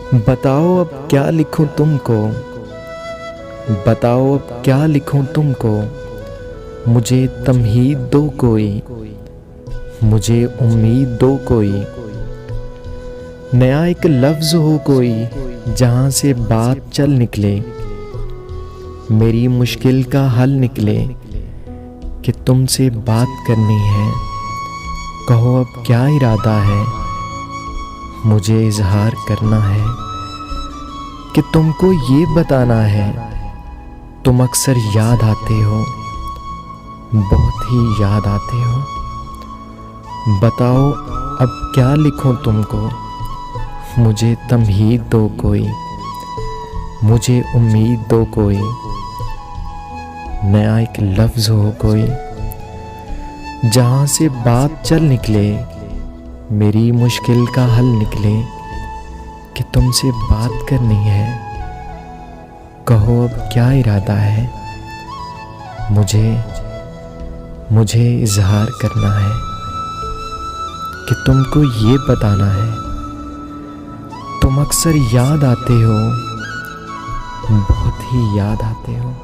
बताओ अब क्या लिखूं तुमको, बताओ अब क्या लिखूं तुमको। मुझे तमहीद दो कोई, मुझे उम्मीद दो कोई। नया एक लफ्ज़ हो कोई जहाँ से बात चल निकले, मेरी मुश्किल का हल निकले कि तुमसे बात करनी है। कहो अब क्या इरादा है, मुझे इजहार करना है कि तुमको ये बताना है। तुम अक्सर याद आते हो, बहुत ही याद आते हो। बताओ अब क्या लिखूं तुमको, मुझे तमहीद दो कोई, मुझे उम्मीद दो कोई। नया एक लफ्ज़ हो कोई जहाँ से बात चल निकले, मेरी मुश्किल का हल निकले कि तुमसे बात करनी है। कहो अब क्या इरादा है, मुझे इजहार करना है कि तुमको ये बताना है। तुम अक्सर याद आते हो, बहुत ही याद आते हो।